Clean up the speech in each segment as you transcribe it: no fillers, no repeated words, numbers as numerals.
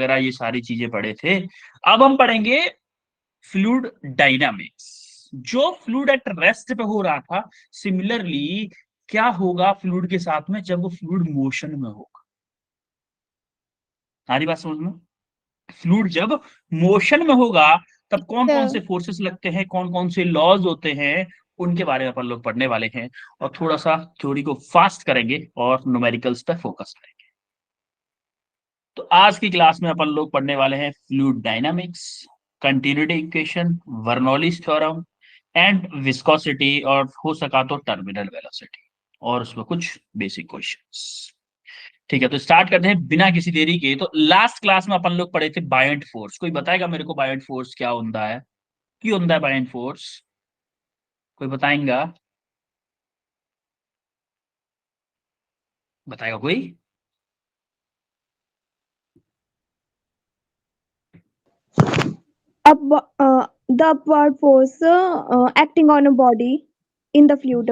वगैरह ये सारी चीजें पढ़े थे। अब हम पढ़ेंगे फ्लूइड डायनामिक्स। जो फ्लूइड एट रेस्ट पे हो रहा था, सिमिलरली क्या होगा फ्लूइड के साथ में जब वो फ्लूइड मोशन में होगा। सारी बात समझ में? फ्लूइड जब मोशन में होगा तब कौन कौन से फोर्सेस लगते हैं, कौन कौन से लॉज होते हैं, उनके बारे में अपन लोग पढ़ने वाले हैं। और थोड़ा सा थ्योरी को फास्ट करेंगे और न्यूमेरिकल्स पे फोकस करेंगे। तो आज की क्लास में अपन लोग पढ़ने वाले हैं fluid dynamics, continuity equation, Bernoulli's theorem and viscosity, और हो सका तो टर्मिनल वेलोसिटी, और उसमें कुछ बेसिक क्वेश्चंस। ठीक है, तो स्टार्ट करते हैं बिना किसी देरी के। तो लास्ट क्लास में अपन लोग पढ़े थे बायंट फोर्स। कोई बताएगा मेरे को बायंट फोर्स क्या होता है, क्यों होता है बायंट फोर्स? कोई बताएगा? बताएगा कोई? The upward force acting on a body in the fluid.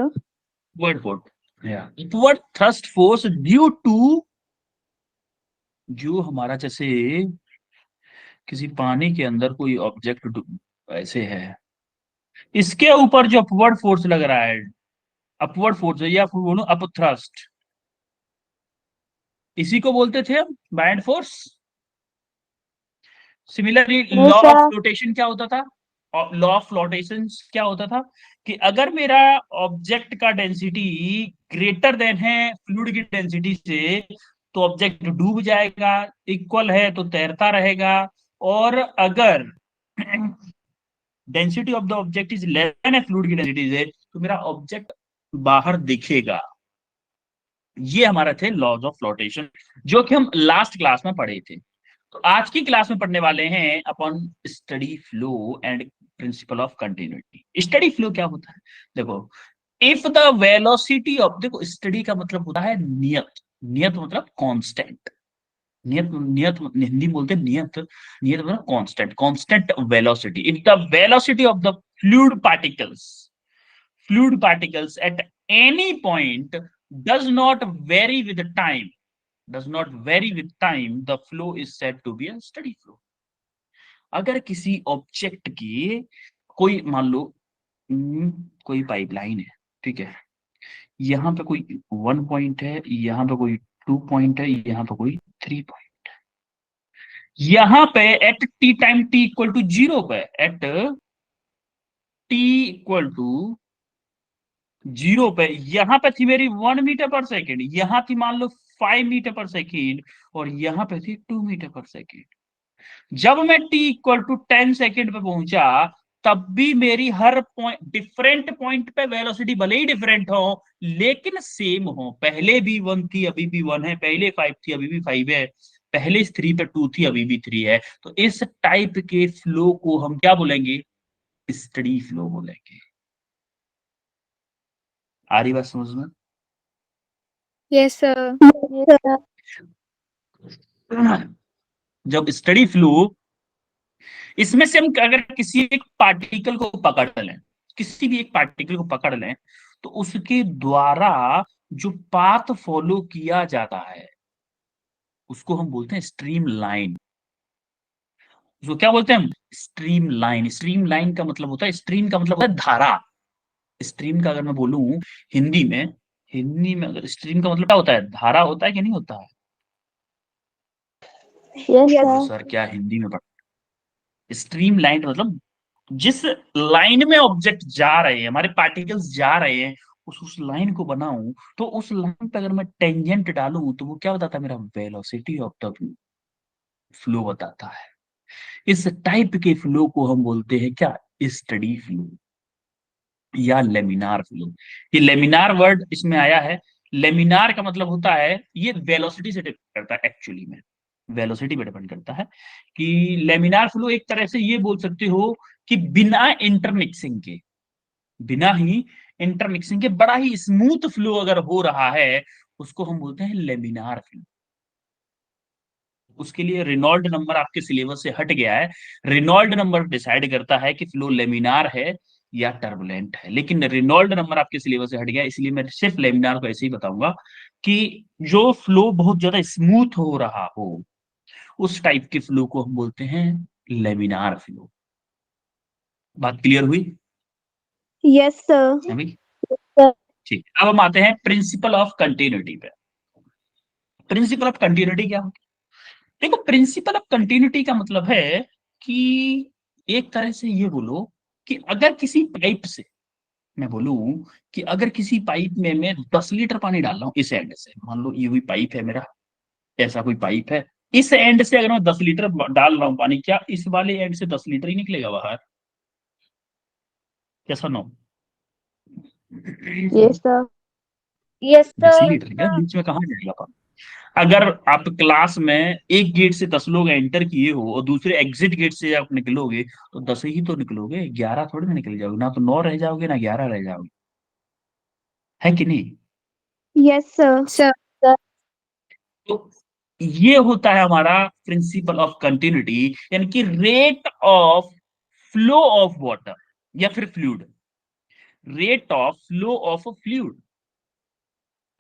Ward force या upward thrust force due to, जो हमारा जैसे किसी पानी के अंदर कोई ऑब्जेक्ट ऐसे है, इसके ऊपर जो अपवर्ड फोर्स लग रहा है, अपवर्ड फोर्स है या फिर बोलो अप थ्रस्ट, इसी को बोलते थे हम buoyant force. Similarly Yes, law of sir. Flotation क्या होता था? लॉ ऑफ फ्लोटेशन क्या होता था कि अगर मेरा ऑब्जेक्ट का डेंसिटी ग्रेटर देन है फ्लूइड की डेंसिटी से, तो ऑब्जेक्ट डूब जाएगा, इक्वल है तो तैरता रहेगा। और अगर density of the object is less than है फ्लूइड की डेंसिटी से, तो मेरा ऑब्जेक्ट बाहर दिखेगा। ये हमारा थे लॉज ऑफ फ्लोटेशन, जो कि हम लास्ट क्लास में पढ़े थे। तो आज की क्लास में पढ़ने वाले हैं अपन steady flow and principle of continuity. Steady flow क्या होता है? देखो, इफ द वेलोसिटी ऑफ, देखो स्टडी का मतलब होता है नियत। नियत मतलब कांस्टेंट। नियत नियत हिंदी में बोलते हैं नियत। नियत मतलब constant, constant velocity. If the velocity of the fluid particles at any point does not vary with time, the flow is said to be a steady flow. अगर किसी ऑब्जेक्ट की कोई मान लो कोई पाइपलाइन है, ठीक है, यहाँ पे कोई 1 पॉइंट है, यहाँ पे कोई 2 पॉइंट है, यहाँ पे कोई 3 पॉइंट, यहाँ पे at T time T equal to 0 पे, एट टी इक्वल टू 0 पे, यहाँ पे थी मेरी 1 मीटर पर सेकेंड, यहाँ थी मान लो 5 मीटर पर सेकेंड, और यहाँ पे थी 2 मीटर पर सेकेंड। जब मैं t इक्वल टू 10 सेकेंड पे पहुंचा, तब भी मेरी हर पॉइंट, डिफरेंट पॉइंट पे वेलोसिटी भले ही डिफरेंट हो लेकिन सेम हो। पहले भी 1 थी अभी भी 1 है, पहले 5 थी अभी भी 5 है, पहले 3 पे 2 थी अभी भी 3 है। तो इस टाइप के फ्लो को हम क्या बोलेंगे? स्टडी फ्लो बोलेंगे। आ रही बात समझ में? Yes, sir. जब स्टडी फ्लो, इसमें से हम अगर किसी एक पार्टिकल को पकड़ लें, किसी भी एक पार्टिकल को पकड़ लें, तो उसके द्वारा जो पाथ फॉलो किया जाता है उसको हम बोलते हैं स्ट्रीम लाइन। उसको क्या बोलते हैं हम? Stream line. स्ट्रीम लाइन का मतलब होता है, स्ट्रीम का मतलब होता है धारा। स्ट्रीम का अगर मैं बोलूं हिंदी में, हिंदी में अगर स्ट्रीम का मतलब क्या होता है? धारा होता है कि नहीं होता है? Yes, तो sir. सर क्या हिंदी में स्ट्रीम लाइन मतलब जिस लाइन में ऑब्जेक्ट जा रहे हैं, हमारे पार्टिकल्स जा रहे हैं, उस लाइन को बनाऊं, तो उस लाइन पे अगर मैं टेंजेंट डालूं तो वो क्या बताता है? मेरा वेलोसिटी ऑफ द फ्लो बताता है। इस टाइप के फ्लो को हम बोलते हैं क्या? स्टडी फ्लो या लेमिनार फ्लो। ये लेमिनार वर्ड इसमें आया है। लेमिनार का मतलब होता है, ये वेलोसिटी से डिपेंड करता है, एक्चुअली में वेलोसिटी पे डिपेंड करता है कि लेमिनार फ्लो एक तरह से ये बोल सकते हो कि बिना इंटरमिक्सिंग के, बिना ही इंटरमिक्सिंग के बड़ा ही स्मूथ फ्लो अगर हो रहा है, उसको हम बोलते हैं लेमिनार फ्लो। उसके लिए रेनॉल्ड नंबर आपके सिलेबस से हट गया है। रेनॉल्ड नंबर डिसाइड करता है कि फ्लो लेमिनार है या टर्बुलेंट है, लेकिन रेनॉल्ड नंबर आपके सिलेबस से हट गया, इसलिए मैं सिर्फ लेमिनार को ऐसे ही बताऊंगा कि जो फ्लो बहुत ज्यादा स्मूथ हो रहा हो उस टाइप के फ्लो को हम बोलते हैं लेमिनार फ्लो। बात क्लियर हुई Yes, sir. है भाई? ठीक, अब हम आते हैं प्रिंसिपल ऑफ कंटिन्यूटी पे। प्रिंसिपल ऑफ कंटिन्यूटी क्या होता है? देखो, प्रिंसिपल ऑफ कंटिन्यूटी का मतलब है कि एक तरह से ये बोलो कि अगर किसी पाइप से मैं बोलूं कि अगर किसी पाइप में मैं 10 लीटर पानी डाल रहा हूं इस एंड से, मान लो ये हुई पाइप है मेरा, ऐसा कोई पाइप है, इस एंड से अगर मैं 10 लीटर डाल रहा हूं पानी, क्या इस वाले एंड से 10 लीटर ही निकलेगा बाहर? कैसा no? Yes, sir. Yes, 10 litre क्या बीच में कहाँ जाएगा पानी? अगर आप क्लास में एक गेट से 10 लोग एंटर किए हो और दूसरे एग्जिट गेट से आप निकलोगे, तो 10 ही तो निकलोगे, 11 थोड़ी ना निकल जाओगे, ना तो 9 रह जाओगे ना 11 रह जाओगे, है कि नहीं? Yes, sir. Sir. तो ये होता है हमारा प्रिंसिपल ऑफ कंटिन्यूटी, यानी कि rate of flow of water या फिर fluid, rate of flow of fluid,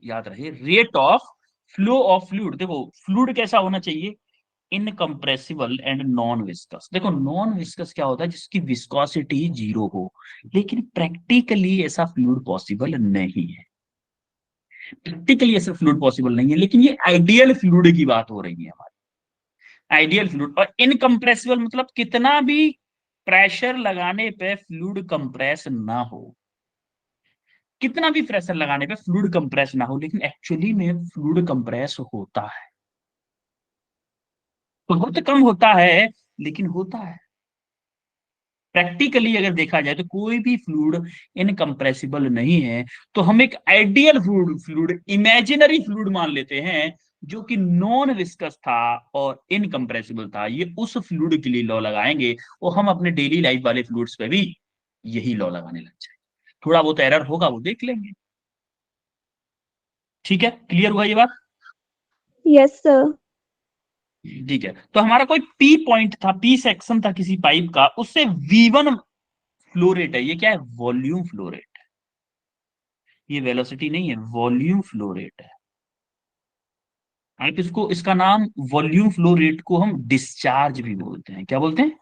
याद रहे, rate of flow of fluid. देखो फ्लूइड कैसा होना चाहिए? Incompressible and non viscous. देखो नॉन विस्कस क्या होता है? जिसकी विस्कोसिटी 0 हो, लेकिन प्रैक्टिकली ऐसा फ्लूइड पॉसिबल नहीं है, प्रैक्टिकली ऐसा फ्लूइड पॉसिबल नहीं है, लेकिन ये आइडियल फ्लूइड की बात हो रही है हमारी, आइडियल फ्लूइड। और इनकम्प्रेसिबल मतलब कितना भी प्रेशर लगाने पे फ्लूइड कंप्रेस ना हो, कितना भी प्रेशर लगाने पे फ्लूइड कंप्रेस ना हो, लेकिन एक्चुअली में फ्लूइड कंप्रेस होता है, बहुत कम होता है लेकिन होता है। प्रैक्टिकली अगर देखा जाए तो कोई भी फ्लूइड इनकम्प्रेसिबल नहीं है, तो हम एक ideal fluid fluid imaginary fluid मान लेते हैं जो कि नॉन विस्कस था और इनकम्प्रेसिबल था। ये उस फ्लूइड के लिए लॉ लगाएंगे और हम अपने डेली लाइफ वाले फ्लूइड्स पे भी यही लॉ लगाने लग जाएंगे। थोड़ा बहुत एरर होगा वो देख लेंगे। ठीक है, क्लियर हुआ ये बात? Yes, sir. ठीक है, तो हमारा कोई पी पॉइंट था, पी सेक्शन था किसी पाइप का, उससे V1 फ्लो रेट है। ये क्या है? वॉल्यूम फ्लो रेट है, ये वेलोसिटी नहीं है, वॉल्यूम फ्लो रेट है। आप इसको, इसका नाम वॉल्यूम फ्लो रेट को हम डिस्चार्ज भी बोलते हैं। क्या बोलते हैं?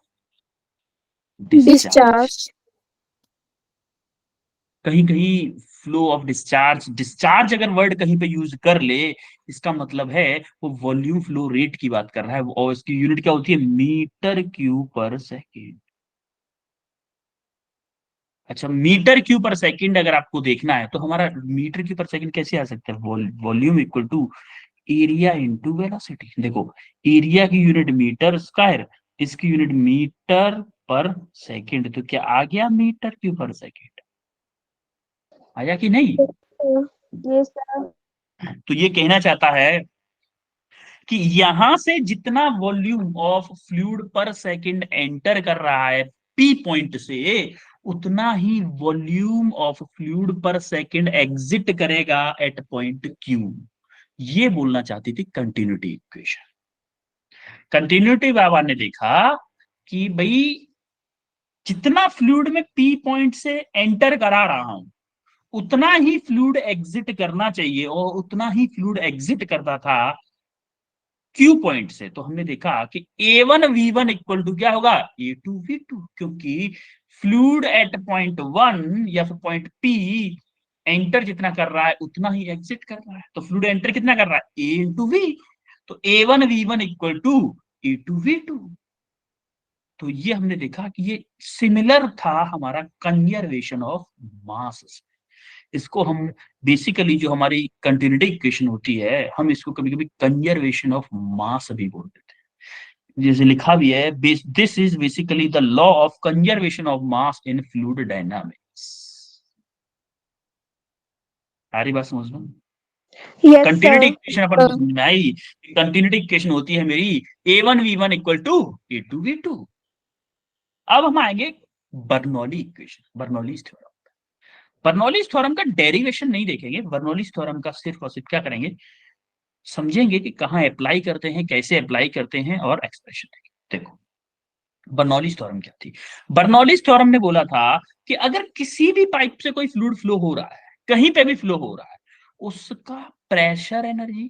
डिस्चार्ज। Discharge. कहीं कहीं फ्लो ऑफ डिस्चार्ज, डिस्चार्ज अगर वर्ड कहीं पे यूज कर ले, इसका मतलब है वो वॉल्यूम फ्लो रेट की बात कर रहा है, और इसकी यूनिट क्या होती है? मीटर क्यूब पर सेकेंड। अच्छा, मीटर क्यूब पर सेकंड अगर आपको देखना है तो हमारा मीटर क्यूब पर सेकंड कैसे आ सकता है? Volume equal to area into velocity. देखो एरिया की यूनिट मीटर स्क्वायर, इसकी यूनिट मीटर पर सेकंड, तो क्या आ गया मीटर क्यूब पर सेकंड? आया कि नहीं? Yes, sir. तो ये कहना चाहता है कि यहां से जितना वॉल्यूम ऑफ फ्लूइड पर सेकंड एंटर कर रहा है पी पॉइंट से, उतना ही वॉल्यूम ऑफ फ्लूइड पर सेकंड एग्जिट करेगा एट पॉइंट क्यू। ये बोलना चाहती थी कंटिन्यूटी इक्वेशन। कंटिन्यूटी बाबा ने देखा कि भाई जितना फ्लूइड में पी पॉइंट से एंटर करा रहा हूं, उतना ही फ्लूइड एग्जिट करना चाहिए, और उतना ही फ्लूइड एग्जिट करता था क्यू पॉइंट से। तो हमने देखा कि A1V1 इक्वल टू क्या होगा? A2V2, क्योंकि फ्लूइड एट पॉइंट 1 या फिर पॉइंट P एंटर जितना कर रहा है उतना ही एग्जिट कर रहा है, तो फ्लूइड एंटर कितना कर रहा है? A into V। तो A1V1 इक्वल टू A2V2। तो ये हमने देखा कि ये सिमिलर था हमारा कंजर्वेशन ऑफ मास। इसको हम बेसिकली, जो हमारी कंटिन्यूटी इक्वेशन होती है, हम इसको कभी कभी कंजर्वेशन ऑफ मास भी बोल देते हैं। जैसे लिखा भी है, this is basically the law of conservation of mass in fluid dynamics. सारी बात समझ लो। Yes, continuity sir. इक्वेशन अपन को समझ में आई। कंटिन्यूटी इक्वेशन होती है मेरी A1V1 इक्वल टू A2V2। अब हम आएंगे Bernoulli equation, Bernoulli's theorem. Bernoulli's theorem का डेरिवेशन नहीं देखेंगे, बर्नौलीज थ्योरम का सिर्फ और सिर्फ क्या करेंगे? समझेंगे कि कहाँ अप्लाई करते हैं, कैसे अप्लाई करते हैं, और एक्सप्रेशन देंगे। देखो बर्नौलीज थ्योरम क्या थी? बर्नौलीज थ्योरम ने बोला था कि अगर किसी भी पाइप से कोई फ्लूइड फ्लो हो रहा है, कहीं पे भी फ्लो हो रहा है, उसका pressure energy,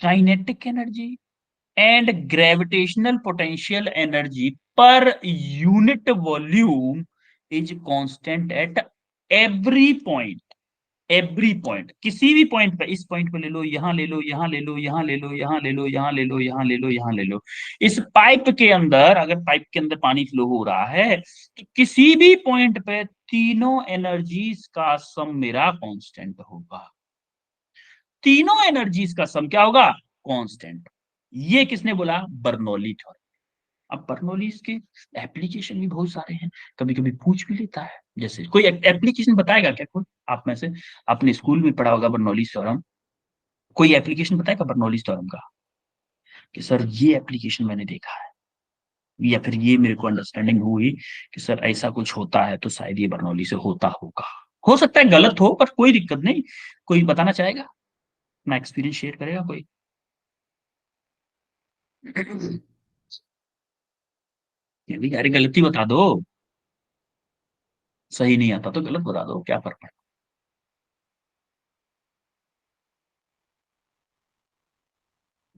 kinetic energy and gravitational potential energy per unit volume is constant at every point. Every point, किसी भी पॉइंट पे, इस पॉइंट पे ले लो, यहां ले लो, यहां ले लो, यहां ले लो, यहां ले लो, यहां ले लो, यहां ले लो, यहां ले लो, इस पाइप के अंदर, अगर पाइप के अंदर पानी फ्लो हो रहा है तो किसी भी पॉइंट पे तीनों एनर्जीज का सम मेरा कांस्टेंट होगा। तीनों एनर्जीज का सम क्या होगा? कांस्टेंट। ये किसने बोला? Bernoulli theorem. अब बर्नौलीज के एप्लीकेशन भी बहुत सारे हैं, कभी कभी पूछ भी लेता है। जैसे कोई एप्लीकेशन बताएगा क्या कोई आप में से? आपने स्कूल में पढ़ा होगा बर्नौलीज थ्योरम, कोई एप्लीकेशन बताएगा बर्नौलीज थ्योरम का कि सर ये एप्लीकेशन मैंने देखा है, या फिर ये मेरे को अंडरस्टैंडिंग हुई कि सर ऐसा कुछ होता है तो शायद ये बर्नौली से होता होगा। हो सकता है गलत हो, पर कोई दिक्कत नहीं। कोई बताना चाहेगा, अपना एक्सपीरियंस शेयर करेगा कोई? अरे गलती बता दो, सही नहीं आता तो गलत बता दो, क्या फर्क पड़ता।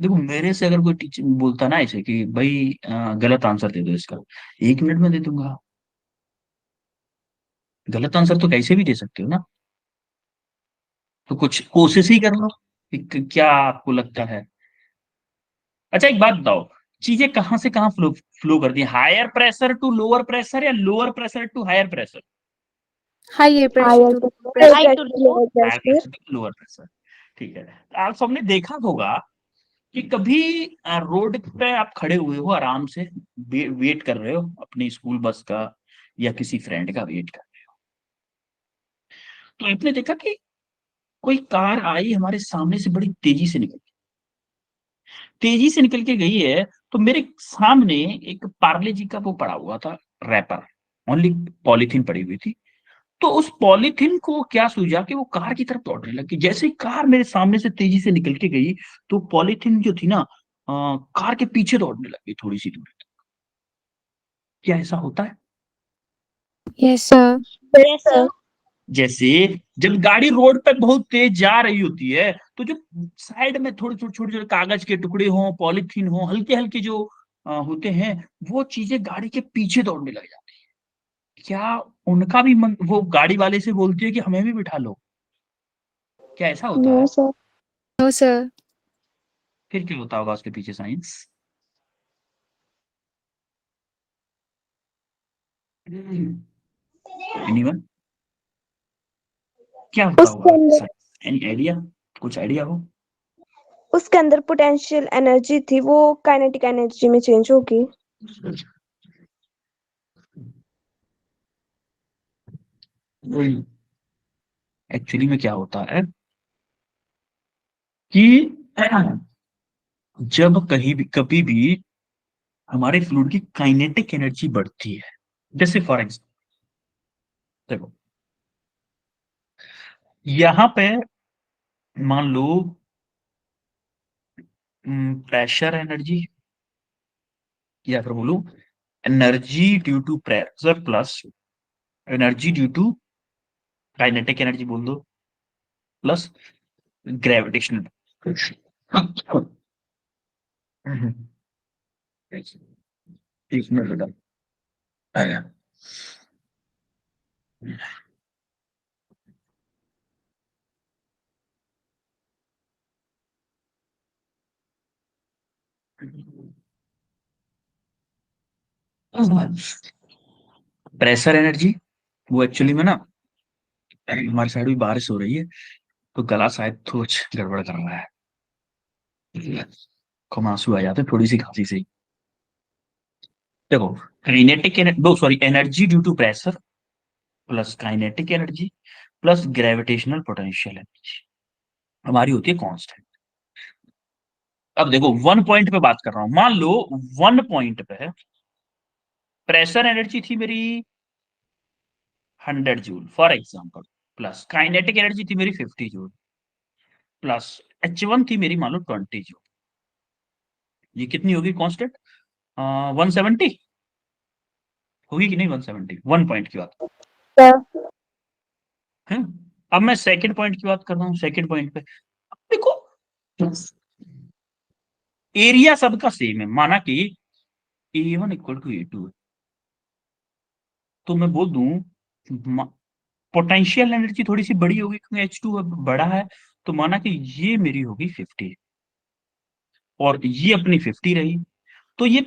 देखो मेरे से अगर कोई टीचर बोलता ना ऐसे कि भाई गलत आंसर दे दो इसका, 1 मिनट में दे दूंगा। गलत आंसर तो कैसे भी दे सकते हो ना, तो कुछ कोशिश ही कर लो कि क्या आपको लगता है। अच्छा एक बात बताओ, चीजें कहाँ से कहाँ फ्लो फ्लो करती है? Higher pressure to lower pressure या lower pressure to higher pressure? High pressure Higher to pressure, pressure. high to lower higher pressure. Pressure to lower pressure. ठीक है, आप सबने देखा होगा कि कभी रोड पे आप खड़े हुए हो आराम से, वेट कर रहे हो अपनी स्कूल बस का या किसी फ्रेंड का वेट कर रहे हो, तो आपने देखा कि कोई कार आई हमारे सामने से, बड़ी तेजी से निकल के गई है, तो मेरे सामने एक पार्ले जी का वो पड़ा हुआ था, रैपर, ओनली पॉलीथीन पड़ी हुई थी। तो उस पॉलीथीन को क्या सूझा कि वो कार की तरफ दौड़ने लगी। जैसे ही कार मेरे सामने से तेजी से निकल के गई, तो पॉलीथीन जो थी ना, कार के पीछे दौड़ने लगी थोड़ी सी दूरी तक। क्या ऐसा होता है? Yes sir. Yes, sir. जैसे जब गाड़ी रोड पे बहुत तेज जा रही होती है, तो जो साइड में थोड़े छोटे छोटे छोटे कागज के टुकड़े हों, पॉलीथीन हो, हल्के हल्के जो होते हैं, वो चीजें गाड़ी के पीछे दौड़ने लग जाती है। क्या उनका भी मन वो गाड़ी वाले से बोलती है कि हमें भी बिठा लो? क्या ऐसा होता No, है? sir. No sir. फिर क्या होता होगा उसके पीछे साइंस? एनीवन? क्या होता उसके होगा अंदर साइंस? Any idea? कुछ आइडिया हो? उसके अंदर पोटेंशियल एनर्जी थी, वो काइनेटिक एनर्जी में चेंज होगी। एक्चुअली में क्या होता है कि जब कहीं भी कभी भी हमारे फ्लूइड की काइनेटिक एनर्जी बढ़ती है, जैसे फॉर एग्जाम्पल देखो, यहां पे मान लो प्रेशर एनर्जी, या फिर बोलो energy due to pressure plus energy due to kinetic energy बोल दो, प्लस ग्रेविटेशनल। एक मिनट बेटा। प्रेशर एनर्जी, वो एक्चुअली में ना, हमारी साइड भी बारिश हो रही है, तो गला शायद कुछ गड़बड़ कर रहा है, खुमासू आ जाते हैं थोड़ी सी खांसी से ही। देखो, kinetic energy, sorry, energy due to pressure plus kinetic energy plus gravitational potential energy हमारी होती है कांस्टेंट। अब देखो वन पॉइंट पे बात कर रहा हूं, मान लो वन पॉइंट पे प्रेशर एनर्जी थी मेरी 100 joule for example, plus kinetic energy थी मेरी 50 जूल, प्लस H1 थी मेरी मान लो 20 जूल। ये कितनी होगी कांस्टेंट? 170 होगी कि नहीं? 170, वन पॉइंट की बात Sir. है। अब मैं सेकंड पॉइंट की बात कर रहा हूँ, सेकंड पॉइंट पे अब देखो, एरिया सबका सेम है, माना कि A1 इक्वल टू A2, तो मैं बोल दूं पोटेंशियल एनर्जी थोड़ी सी बड़ी होगी क्योंकि H2 अब बड़ा है, तो माना कि ये मेरी होगी 50 और ये अपनी 50 रही, तो ये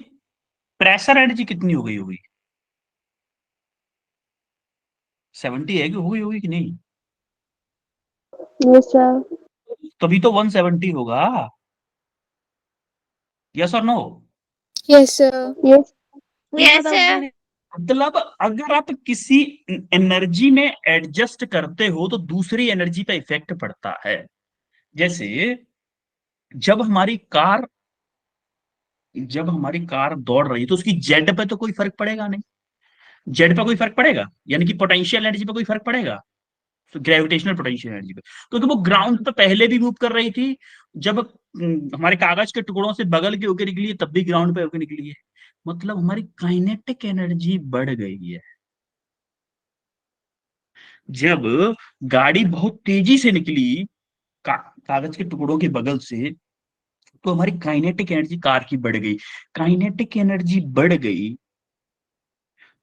प्रेशर एनर्जी कितनी हो गई होगी? 70 है कि होगी होगी कि नहीं? Yes, sir. तभी तो 170 होगा। यस और no? Yes, sir. Yes. Yes, sir. मतलब अगर आप किसी एनर्जी में एडजस्ट करते हो तो दूसरी एनर्जी पे इफेक्ट पड़ता है। जैसे जब हमारी कार जब हमारी कार दौड़ रही है तो उसकी जेड पे तो कोई फर्क पड़ेगा नहीं। जेड पे कोई फर्क पड़ेगा, यानी कि पोटेंशियल एनर्जी पे कोई फर्क पड़ेगा, तो ग्रेविटेशनल पोटेंशियल एनर्जी पे, क्योंकि वो ग्राउंड पे पहले भी मूव कर रही थी, जब हमारे कागज के टुकड़ों से बगल के होकर निकली है तब भी ग्राउंड पे होकर निकली है। मतलब हमारी काइनेटिक एनर्जी बढ़ गई है। जब गाड़ी बहुत तेजी से निकली कागज के टुकड़ों के बगल से, तो हमारी काइनेटिक एनर्जी कार की बढ़ गई। काइनेटिक एनर्जी बढ़ गई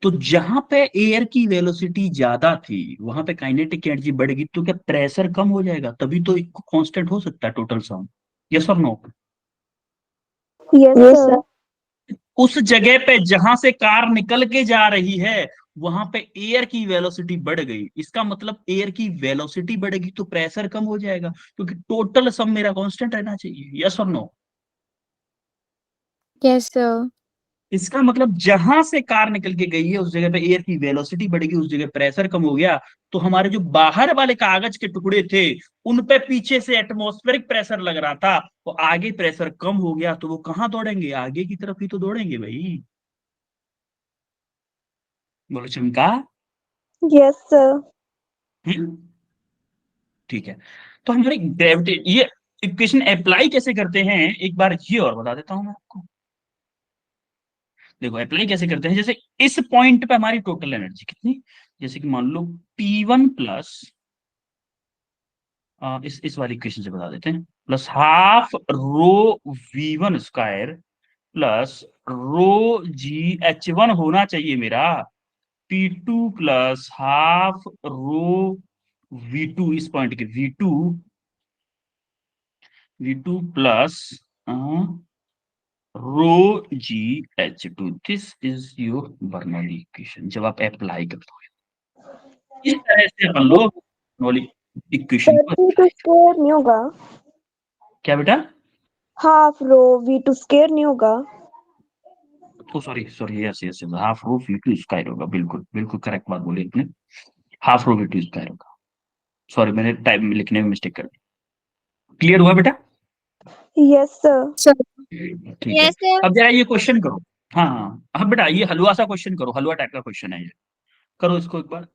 तो जहां पे एयर की वेलोसिटी ज्यादा थी वहां पे काइनेटिक एनर्जी बढ़ेगी, तो क्या प्रेशर कम हो जाएगा? तभी तो कांस्टेंट हो सकता है टोटल साउंड। यस और no? Yes, Yes, sir. sir. उस जगह पे जहां से कार निकल के जा रही है वहां पे एयर की वेलोसिटी बढ़ गई, इसका मतलब एयर की वेलोसिटी बढ़ेगी तो प्रेशर कम हो जाएगा, क्योंकि टोटल सम मेरा कांस्टेंट रहना चाहिए। यस और नो? Yes, sir. इसका मतलब जहां से कार निकल के गई है उस जगह पे एयर की वेलोसिटी बढ़ेगी, उस जगह प्रेशर कम हो गया, तो हमारे जो बाहर वाले कागज के टुकड़े थे उन पे पीछे से एटमॉस्फेरिक प्रेशर लग रहा था, तो आगे प्रेशर कम हो गया, तो वो कहां दौड़ेंगे? आगे की तरफ ही तो दौड़ेंगे भाई। बोलो चमका। Yes, sir. हम्म, ठीक है। तो हमारी ग्रेविटी ये इक्वेशन अप्लाई कैसे करते हैं एक बार ये और बता देता हूं मैं आपको। देखो अप्लाई कैसे करते हैं, जैसे इस पॉइंट पे हमारी टोटल एनर्जी कितनी, जैसे कि मान लो P1 प्लस इस वाली इक्वेशन से बता देते हैं, plus half rho V1 square plus रो G H1 होना चाहिए मेरा P2 plus half rho V2, इस पॉइंट के V2 plus row G H2। This is your Bernoulli equation जब आप अप्लाई करते हो। इस तरह से अपन लोग बर्नौली इक्वेशन Sir, को V2 apply- square नहीं होगा? क्या बेटा? Half rho V2 square नहीं होगा? Oh sorry sorry, yes yes, half rho V2 square होगा, बिल्कुल बिल्कुल करेक्ट बात बोली आपने, हाफ रो V2 स्क्वायर होगा। सॉरी मैंने टाइम लिखने में मिस्टेक कर दी। क्लियर हुआ बेटा? Yes, sir. Sir. ठीक है। Yes, sir. अब जरा ये क्वेश्चन करो। हाँ हाँ हाँ बेटा, ये हलवा सा क्वेश्चन करो, हलवा टाइप का क्वेश्चन है ये, करो इसको एक बार।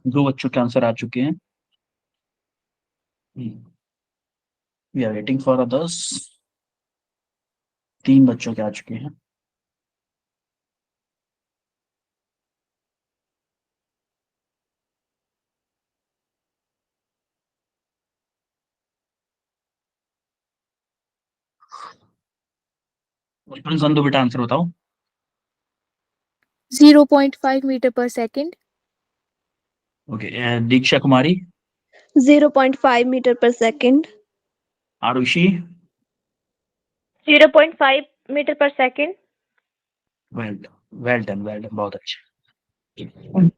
दो बच्चों के आंसर आ चुके हैं। We are waiting for others. तीन बच्चों के आ चुके हैं। बचपन सन, दो बेटा आंसर बताओ। 0.5 meter per second. Okay, Diksha Kumari, 0.5 meter per second. Arushi, 0.5 meter per second. Well well done, well done, बहुत अच्छे।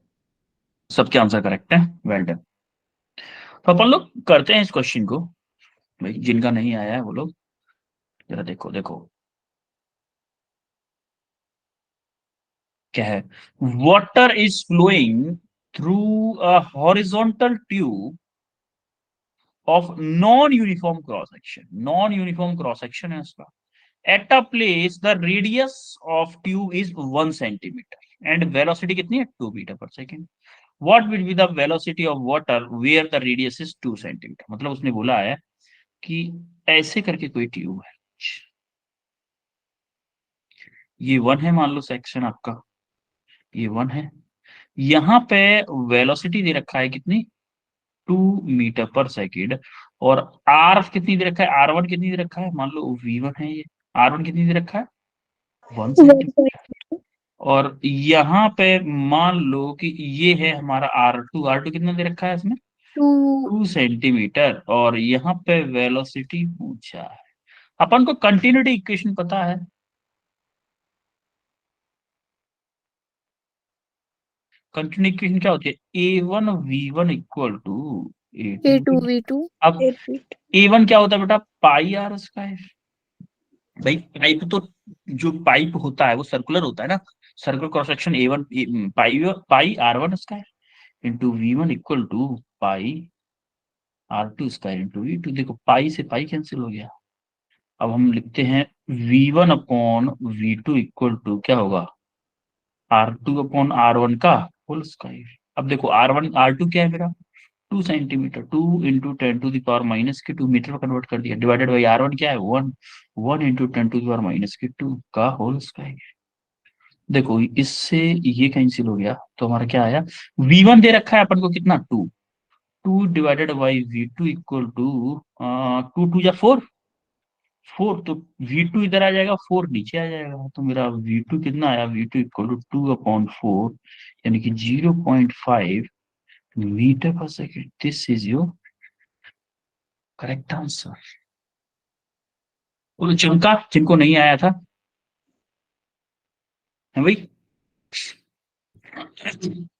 सबके आंसर करेक्ट है, वेल डन। तो अपन लोग करते हैं इस क्वेश्चन को। भाई जिनका नहीं आया है वो लोग जरा देखो देखो क्या है। Water is flowing through a horizontal tube of non uniform cross section. Non uniform cross section है उसका। At a place the radius of tube is 1 centimetre and velocity कितनी है, 2 metre per second. What will be the velocity of water where the radius is 2 centimetre. मतलब उसने बोला है कि ऐसे करके कोई ट्यूब है, ये 1 है मान लो सेक्शन आपका, ये 1 है। यहाँ पे वेलोसिटी दे रखा है कितनी, 2 मीटर पर सेकेंड। और आर कितनी दे रखा है, R1 कितनी दे रखा है, मान लो V1 है ये, R1 कितनी दे रखा है, 1 सेंटीमीटर। और यहाँ पे मान लो कि ये है हमारा R2 कितना दे रखा है इसमें, 2 2 सेंटीमीटर। और यहाँ पे वेलोसिटी पूछा है। अपन को कंटिन्यूटी इक्वेशन पता है। कंटिन्यूटी इक्वेशन क्या होती है, A1 V1 equal to A2 A2 V2. अब 8 feet. A1 क्या होता है बेटा, पाई आर स्क्वायर। भाई पाइप तो, जो पाइप होता है वो सर्कुलर होता है ना, circular cross section A1 pi pi R1 square into V1 equal to pi R2 square into V2। देखो पाई से पाई कैंसिल हो गया। अब हम लिखते हैं V1 upon V2 equal to क्या होगा, R2 अपॉन R1 का होल स्क्वायर। अब देखो R2 क्या है मेरा, 2 सेंटीमीटर, 2 × 10⁻² मीटर कन्वर्ट कर दिया, डिवाइडेड बाई R1 क्या है, 1, 1 × 10⁻² का होल स्क्वायर। देखो इससे ये कैंसिल हो गया, तो हमारा क्या आया, V1 दे रखा है अपन को कितना, 2, 2 divided by V2 equal to 2 2 या 4, 4 तो V2 इधर आ जाएगा, 4 नीचे आ जाएगा। तो मेरा V2 कितना आया, V2 इक्वल टू 2/4 यानी कि 0.5 metre per second. This is your correct answer. वो चमका जिनको नहीं आया था, है भाई,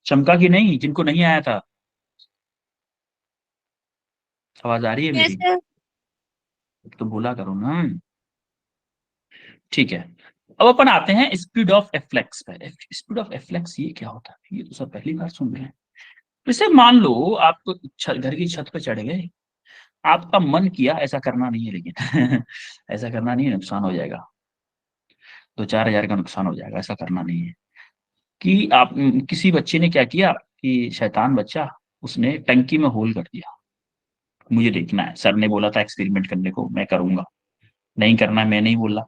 चमका की नहीं जिनको नहीं आया था, आवाज आ रही है Yes, मेरी, sir. तो बोला करो ना। ठीक है, अब अपन आते हैं स्पीड ऑफ एफ्लेक्स पे। स्पीड ऑफ एफ्लेक्स ये क्या होता है, ये तो सब पहली बार सुन रहे हैं। जैसे मान लो आप घर की छत पे चढ़ गए, आपका मन किया, ऐसा करना नहीं है लेकिन ऐसा करना नहीं है, नुकसान हो जाएगा, 2-4 हज़ार का नुकसान हो जाएगा, ऐसा करना नहीं है। कि आप किसी बच्चे ने क्या किया, कि शैतान बच्चा, उसने टंकी में होल कर दिया। मुझे देखना है, सर ने बोला था एक्सपेरिमेंट करने को, मैं करूंगा। नहीं करना है, मैं नहीं बोला,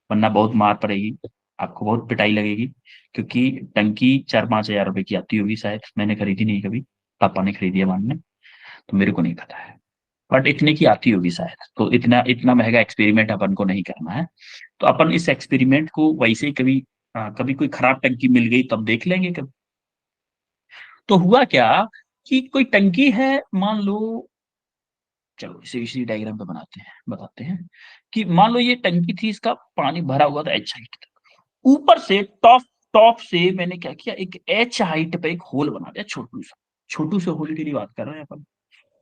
वरना बहुत मार पड़ेगी, आपको बहुत पिटाई लगेगी। क्योंकि टंकी 4-5 हज़ार रुपए की आती होगी शायद, मैंने खरीदी नहीं कभी, पापा ने खरीदी है बाद में, तो मेरे को नहीं पता है। बट इतने की आती होगी शायद, तो इतना इतना महंगा एक्सपेरिमेंट अपन को नहीं करना है। तो अपन इस एक्सपेरिमेंट को वैसे ही कभी हाँ, कभी कोई खराब टंकी मिल गई तब देख लेंगे कभी। तो हुआ क्या कि कोई टंकी है, मान लो, चलो इसे इसी डायग्राम पे बताते हैं कि मान लो ये टंकी थी, इसका पानी भरा हुआ था एच हाइट तक। ऊपर से टॉप टॉप से मैंने क्या किया, एक एच हाइट पे एक होल बना दिया, छोटू से होल की नहीं बात कर रहे हैं अपन,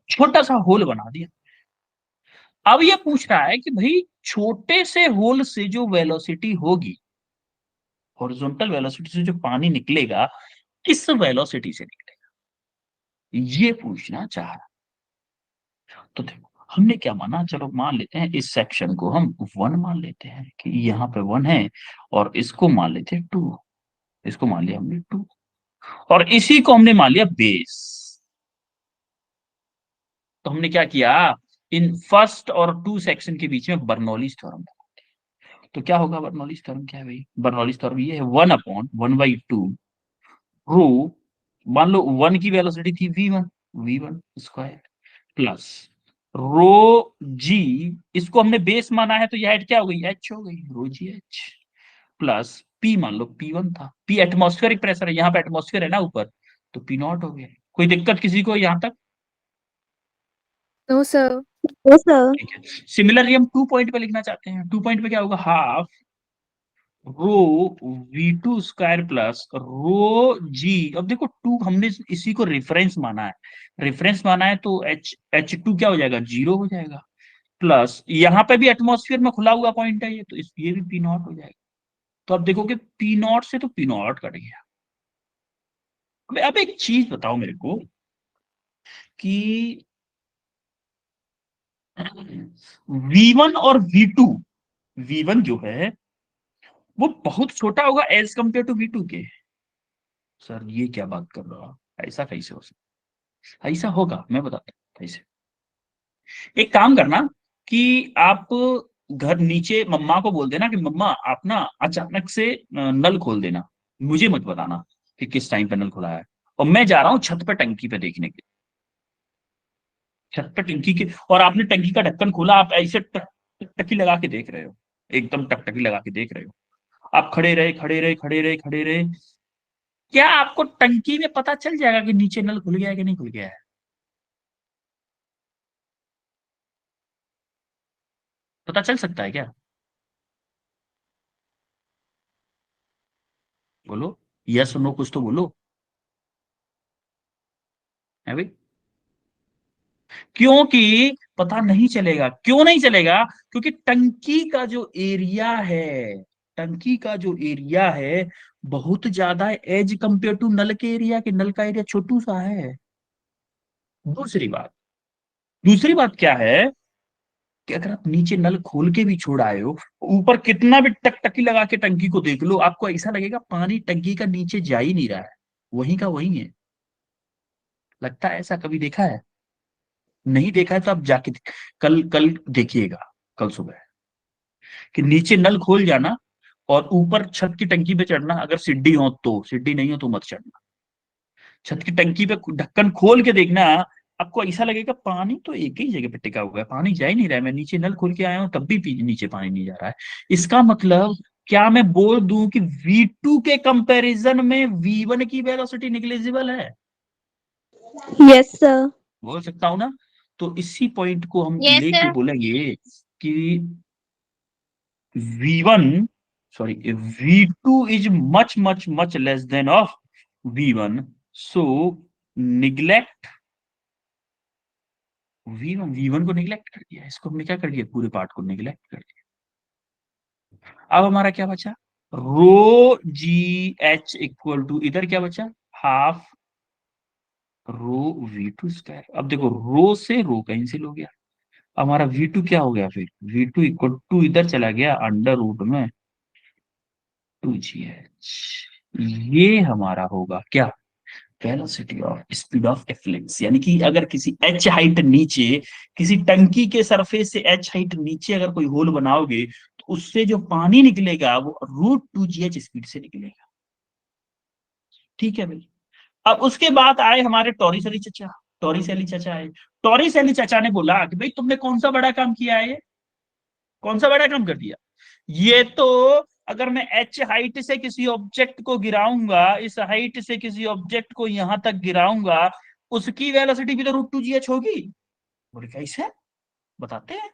छोटा सा होल बना दिया। अब ये पूछ रहा है कि भाई छोटे से होल से जो वेलोसिटी होगी, हॉरिजॉन्टल वेलोसिटी से जो पानी निकलेगा, किस वेलोसिटी से निकलेगा, ये पूछना चाह रहा। तो देखो हमने क्या माना, चलो मान लेते हैं इस सेक्शन को हम 1 मान लेते हैं कि यहाँ पे 1 है, और इसको मान लेते हैं 2, इसको मान लिया हमने 2, और इसी को हमने मान लिया बेस। तो हमने क्या किया, इन फर्स्ट और 2 सेक्शन के बीच में बर्नौलीज थ्योरम। तो क्या होगा बर्नौलीज थ्योरम, क्या है भाई बर्नौलीज थ्योरम, ये है 1/1/2 रो, मान लो 1 की वेलोसिटी थी v1 स्क्वायर प्लस रो जी, इसको हमने बेस माना है तो यह क्या हो गई, एच हो गई, रो जी एच प्लस पी, मान लो P1 था, पी एटमॉस्फेरिक प्रेशर है, यहाँ पे एटमॉस्फेयर है ना ऊपर, तो P0 हो गया। कोई दिक्कत किसी को यहाँ तक? No, sir. Yes, sir. ठीक है। सिमिलरली हम 2 पॉइंट पे लिखना चाहते हैं, 2 पॉइंट पे क्या होगा, half rho V2 square plus rho g. अब देखो 2 हमने इसी को रेफरेंस माना है, रेफरेंस माना है तो H2 क्या हो जाएगा, 0 हो जाएगा, प्लस यहाँ पे भी एटमॉस्फेयर में खुला हुआ पॉइंट है ये, तो ये भी P0 हो जाएगा। तो अब देखो कि P0 से तो P0 कट गया। अब एक चीज बताओ मेरे को कि V1 और V2, V1 जो है वो बहुत छोटा होगा एज कंपेयर टू V2 के। सर ये क्या बात कर रहा हो, ऐसा कैसे हो सकता, ऐसा होगा मैं बताता हूँ कैसे। एक काम करना कि आप घर नीचे मम्मा को बोल देना कि मम्मा आप ना अचानक से नल खोल देना, मुझे मत बताना कि किस टाइम पे नल खुला है, और मैं जा रहा हूँ छत पे टंकी पे देखने के लिए, छत पे टंकी के, और आपने टंकी का ढक्कन खोला, आप ऐसे टकटकी लगा के देख रहे हो, एकदम टकटकी लगा के देख रहे हो, आप खड़े रहे, क्या आपको टंकी में पता चल जाएगा कि नीचे नल खुल गया है कि नहीं खुल गया है? पता चल सकता है क्या? बोलो, यस नो कुछ तो बोलो, है भाई? क्योंकि पता नहीं चलेगा, क्यों नहीं चलेगा, क्योंकि टंकी का जो एरिया है बहुत ज्यादा है एज कंपेयर टू नल के एरिया के, नल का एरिया छोटू सा है। दूसरी बात दूसरी बात क्या है कि अगर आप नीचे नल खोल के भी छोड़ आए हो, ऊपर कितना भी टकटकी लगा के टंकी को देख लो, आपको ऐसा लगेगा पानी टंकी का नीचे जा ही नहीं रहा है, वहीं का वहीं है। लगता है ऐसा, कभी देखा है? नहीं देखा है तो आप जाके कल कल देखिएगा, कल सुबह, कि नीचे नल खोल जाना और ऊपर छत की टंकी पे चढ़ना, अगर सीढ़ी हो तो, सीढ़ी नहीं हो तो मत चढ़ना, छत की टंकी पे ढक्कन खोल के देखना, आपको ऐसा लगेगा पानी तो एक ही जगह पे टिका हुआ है, पानी जा ही नहीं रहा है, मैं नीचे नल खोल के आया हूं तब भी नीचे पानी नहीं जा रहा है। इसका मतलब क्या मैं बोल दूं कि V2 के कंपैरिजन में V1 की वेलोसिटी निग्लिजिबल है? Yes, sir. बोल सकता हूं ना? तो इसी पॉइंट को हम Yes, लेके sir. बोलेंगे कि V1, sorry, V2 is much less than of V1, so neglect V1 को निगलेक्ट कर दिया, इसको हमने क्या कर दिया, पूरे पार्ट को निगलेक्ट कर दिया। अब हमारा क्या बचा, रो जी एच इक्वल टू, इधर क्या बचा, हाफ रो V2 स्क्वायर। अब देखो रो से रो कैंसिल हो गया, हमारा V2 क्या हो गया, फिर V2 इक्वल टू इधर चला गया अंडर रूट में 2GH। ये हमारा होगा क्या, velocity of speed of efflux, यानी कि अगर किसी एच हाइट नीचे, किसी टंकी के सरफेस से एच हाइट नीचे अगर कोई होल बनाओगे तो उससे जो पानी निकलेगा वो √2GH स्पीड से निकलेगा। ठीक है भाई। अब उसके बाद आए हमारे टॉरिसैली चचा आए। टॉरिसैली चचा ने बोला कि भाई तुमने कौन सा बड़ा काम किया है, कौन सा बड़ा काम कर दिया, ये तो अगर मैं h हाइट से किसी ऑब्जेक्ट को गिराऊंगा, इस हाइट से किसी ऑब्जेक्ट को यहां तक गिराऊंगा, उसकी वेलोसिटी भी तो √2gh होगी। बोले कैसे, बताते हैं।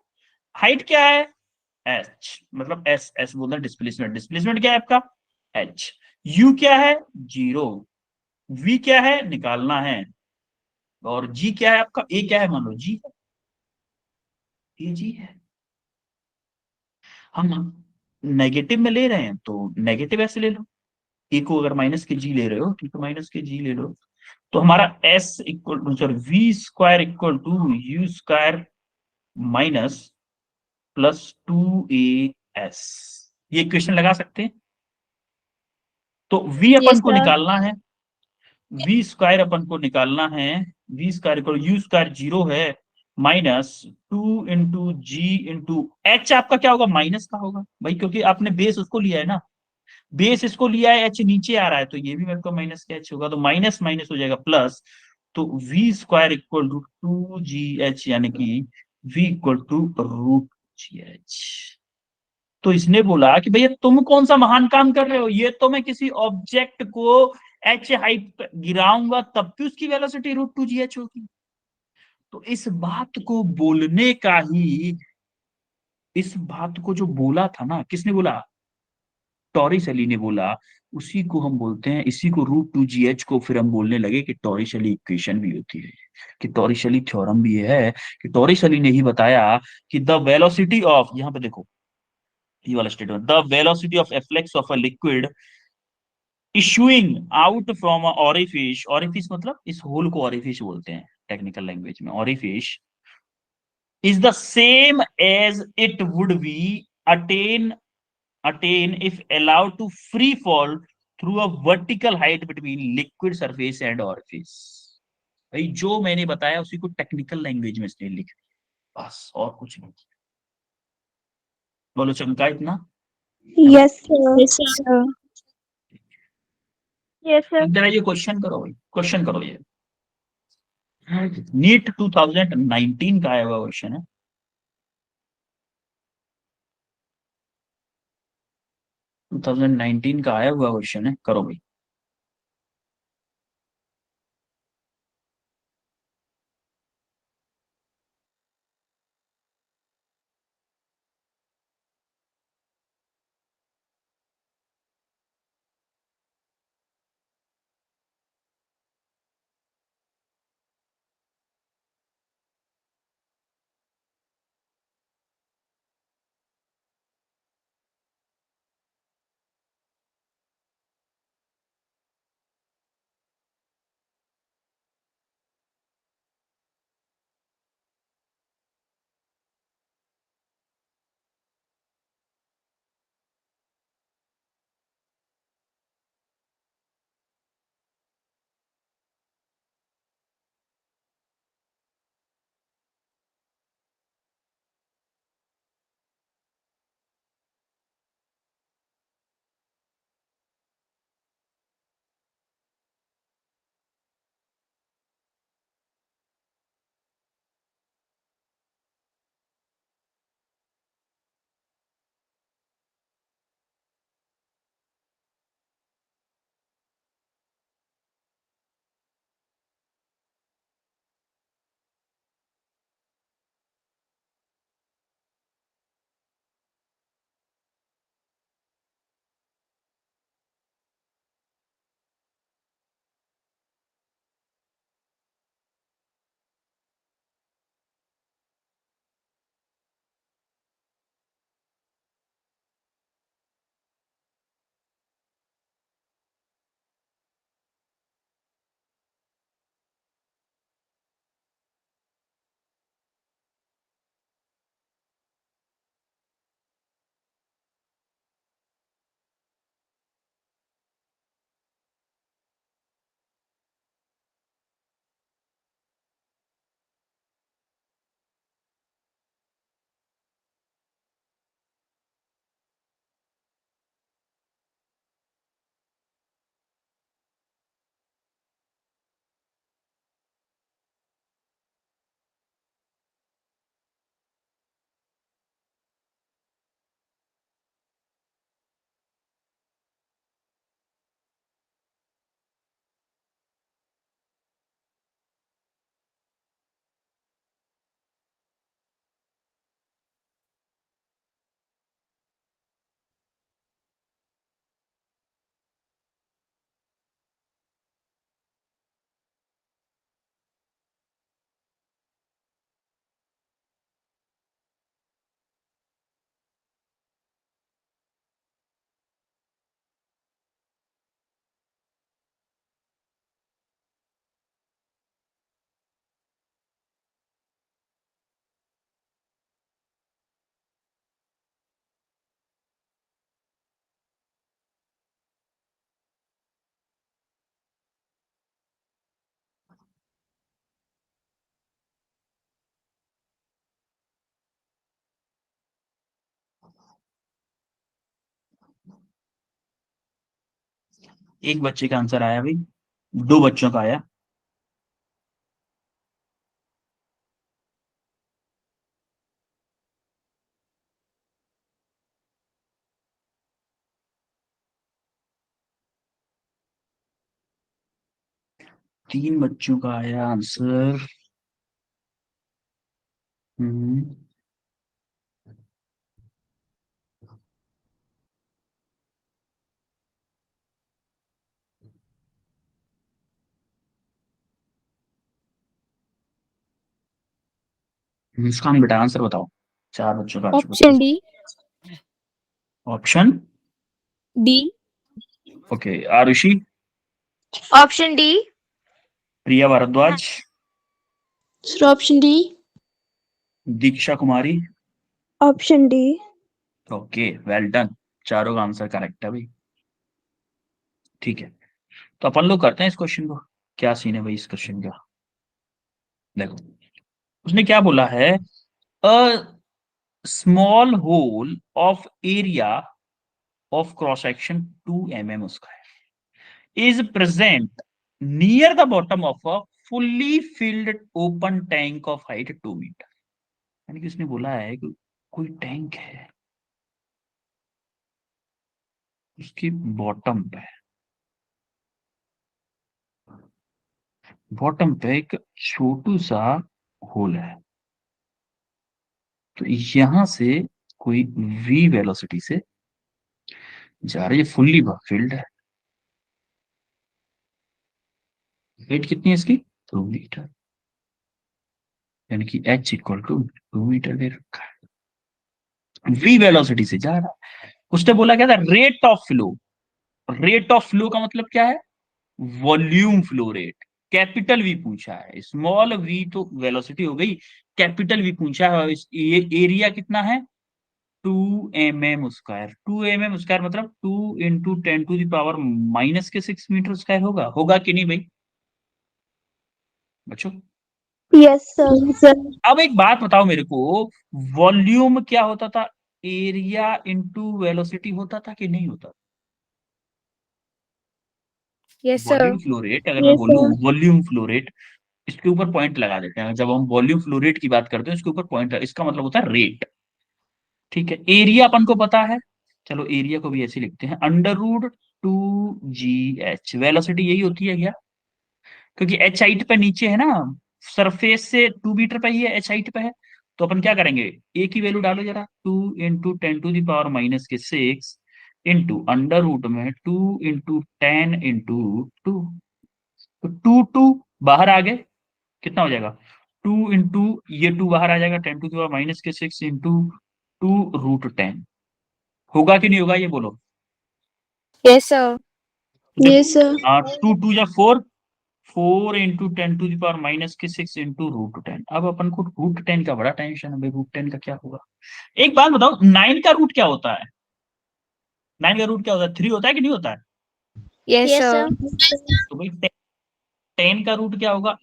हाइट क्या है, h, मतलब एस, एस बोलना डिस्प्लेसमेंट, डिस्प्लेसमेंट क्या है आपका h, u क्या है 0, v क्या है निकालना है, और g क्या है आपका, a क्या है मान लो g है, ये g है। हम नेगेटिव में ले रहे हैं तो नेगेटिव ऐसे ले लो, ए को अगर माइनस के जी ले रहे हो तो माइनस के जी ले लो। तो हमारा s equal to sorry v square equal to u square minus +2as, ये इक्वेशन लगा सकते हैं। तो v अपन Yes, को sir. निकालना है, वी स्क्वायर अपन को निकालना है, v square equal u square 0 है -2 × g × h, आपका क्या होगा माइनस का होगा भाई, क्योंकि आपने बेस उसको लिया है ना, बेस इसको लिया है, एच नीचे आ रहा है, तो ये भी मेरे को माइनस का एच होगा, तो माइनस माइनस हो जाएगा प्लस। तो we square equal to 2gh, यानी कि v इक्वल टू √gh। तो इसने बोला कि भैया तुम कौन सा महान काम कर रहे हो, ये तो मैं किसी ऑब्जेक्ट को h हाइट पे गिराऊंगा तब भी उसकी वेलोसिटी √2gh होगी। तो इस बात को बोलने का ही, इस बात को जो बोला था ना, किसने बोला, टॉरिस-अली ने बोला, उसी को हम बोलते हैं, इसी को √2gh को फिर हम बोलने लगे कि टॉरिस-अली इक्वेशन भी होती है, कि टॉरिस-अली थ्योरम भी है, कि टॉरिस-अली ने ही बताया कि द वेलोसिटी ऑफ, यहां पे देखो ये वाला statement, the velocity of efflux of a liquid issuing out from a orifice, orifice मतलब इस होल को ऑरिफिश बोलते हैं टेक्निकल लैंग्वेज में, orifice is the same as it would be attain attain if allowed to free fall through a vertical height between liquid surface and orifice। भाई जो मैंने बताया उसी को टेक्निकल लैंग्वेज में इसने लिख दिया, बस और कुछ नहीं। बोलो चमका इतना है भाई। Yes, sir. Yes, sir. Sir. Yes, sir. इधर ये क्वेश्चन करो भाई, क्वेश्चन करो ये, नीट 2019 का आया हुआ क्वेश्चन है, 2019 का आया हुआ क्वेश्चन है, करो भाई। एक बच्चे का आंसर आया भाई, 2 बच्चों का आया। तीन बच्चों का आया आंसर। हम्म, मुस्कान बेटा आंसर बताओ। 4 बच्चों का आंसर ऑप्शन बताओ। D. Option D. Okay, Arushi, option D. Priya Bhardwaj, sir option D. Diksha Kumari. Option D. Okay, well done, चारों का आंसर करेक्ट है भाई। ठीक है, तो अपन लोग करते हैं इस क्वेश्चन को। क्या सीन है भाई इस क्वेश्चन का? देखो, उसने क्या बोला है, a small hole of area of cross section 2 mm square is present near the bottom of a fully filled open tank of height 2 metre. यानी कि उसने बोला है कि कोई टैंक है, उसकी बॉटम पे एक छोटू सा होल है। तो यहां से कोई v वेलोसिटी से जा रही है, फुल्ली फिल्ड है। वेट कितनी है इसकी? 2 मीटर। यानी कि h इक्वल टू 2 मीटर दे रखा है, v वेलोसिटी से जा रहा है। उसने बोला क्या था? Rate of flow. Rate of flow का मतलब क्या है? Volume flow rate. Capital V पूछा है, स्मॉल वी तो वेलोसिटी हो गई, कैपिटल वी पूछा है। ये एरिया कितना है? 2 mm स्क्वायर। 2 mm स्क्वायर मतलब 2 × 10⁻⁻⁶मीटर स्क्वायर होगा कि नहीं भाई बच्चों? Yes sir. अब एक बात बताओ मेरे को, वॉल्यूम क्या होता था? एरिया इंटू वेलोसिटी होता था कि नहीं होता? Yes sir. Volume flow rate, अगर मैं यस बोलूं सर। वॉल्यूम फ्लो रेट, इसके ऊपर पॉइंट लगा देते हैं। जब हम वॉल्यूम फ्लो रेट की बात करते हैं इसके ऊपर पॉइंट, इसका मतलब होता है रेट। ठीक है, एरिया अपन को पता है, चलो एरिया को भी ऐसे लिखते हैं, √2GH। वेलोसिटी यही होती है क्या? क्योंकि एच हाइट पे नीचे है ना, सरफेस से 2 मीटर पे ही है, एच हाइट पे है। तो अपन क्या करेंगे, ए की वैल्यू डालो जरा, 2 × 10⁻⁻⁶ इंटू अंडर रूट में 2 × 10 × 2। तो 2 बाहर आ गए, कितना हो जाएगा? 2 ये 2 बाहर आ जाएगा, 10⁻⁻⁶ इंटू 2√10। होगा कि नहीं होगा ये बोलो? Yes sir. तो जब यस सर। 2 या 4, 4 × 10⁻⁻⁶ इंटू √10। अब अपन को √10 का बड़ा टेंशन है भाई, √10 का क्या होगा? एक बात बताओ, 9 का रूट क्या होता है? 9 का रूट क्या होता है? 3 होता है कि नहीं होता है? Yes yes sir. सर। तो भाई 10 का रूट क्या होगा?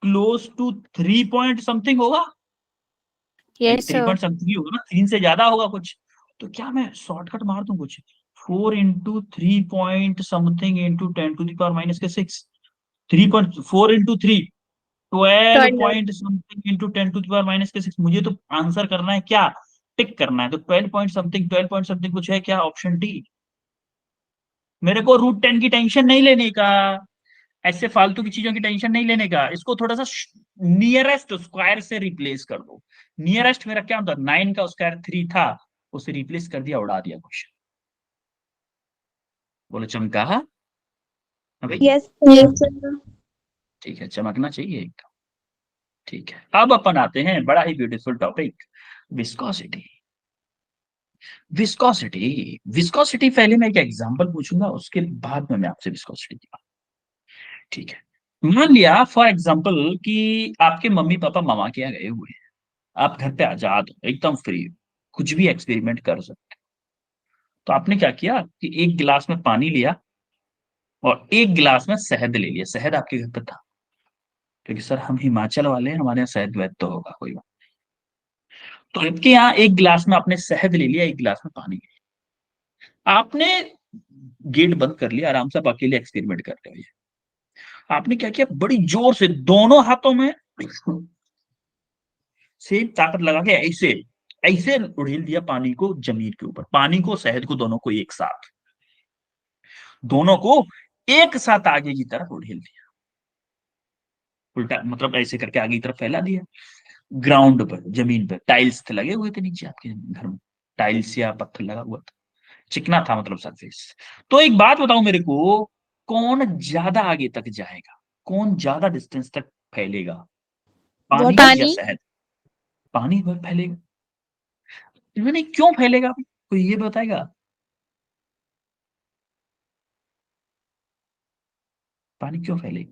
क्लोज टू 3 पॉइंट समथिंग होगा। भाई यस 3 सर। पॉइंट समथिंग होगा ना, 3 से ज्यादा होगा कुछ। तो क्या मैं शॉर्टकट मार दूं कुछ? 4 × 3 point something into 10⁻⁻⁶। 3.4 × 3, 12 12। Point something into 10⁻⁻⁶। मुझे तो आंसर करना है क्या? टिक करना है। तो 12 पॉइंट समथिंग कुछ है क्या? Option D. मेरे को √10 की टेंशन नहीं लेने का, ऐसे फालतू की चीजों की टेंशन नहीं लेने का, इसको थोड़ा सा नियरेस्ट स्क्वायर से रिप्लेस कर दो। नियरेस्ट मेरा क्या होता? 9 का स्क्वायर 3 था, उसे रिप्लेस कर दिया, उड़ा दिया क्वेश्चन। बोलो चमका? हाँ भाई, यस यस सर। सर। ठीक है, चमकना चाहिए एकदम। ठीक है, अब अपन आते हैं बड़ा ही beautiful topic, viscosity. Viscosity, viscosity पहले मैं एक एग्जांपल पूछूंगा, उसके बाद में मैं आपसे विस्कोसिटी की बात। ठीक है, मान लिया फॉर एग्जांपल कि आपके मम्मी पापा मामा के यहाँ गए हुए हैं, आप घर पे आजाद हो, एकदम फ्री, कुछ भी एक्सपेरिमेंट कर सकते। तो आपने क्या किया कि एक गिलास में पानी लिया और एक गिलास में शहद ले लिया। शहद आपके घर पे था, क्योंकि सर हम हिमाचल वाले हैं, हमारे यहाँ शहद वैद तो होगा कोई बात। तो आपके यहाँ एक गिलास में आपने शहद ले लिया, एक गिलास में पानी ले लिया। आपने गेट बंद कर लिया, आराम से आप अकेले एक्सपेरिमेंट कर रहे हो। आपने क्या किया, बड़ी जोर से दोनों हाथों में सेम ताकत लगा के ऐसे ऐसे उड़ेल दिया पानी को जमीन के ऊपर, पानी को शहद को दोनों को एक साथ, दोनों को एक साथ आगे की तरफ उड़ेल दिया, उल्टा मतलब ऐसे करके आगे की तरफ फैला दिया। ग्राउंड पर, जमीन पर टाइल्स थे लगे हुए थे नीचे आपके घर में, टाइल्स या पत्थर लगा हुआ था, चिकना था मतलब सरफेस। तो एक बात बताओ मेरे को, कौन ज्यादा आगे तक जाएगा, कौन ज्यादा डिस्टेंस तक फैलेगा, पानी या पानी। शहद? पानी पर फैलेगा। नहीं, क्यों फैलेगा कोई ये बताएगा? पानी क्यों फैलेगा?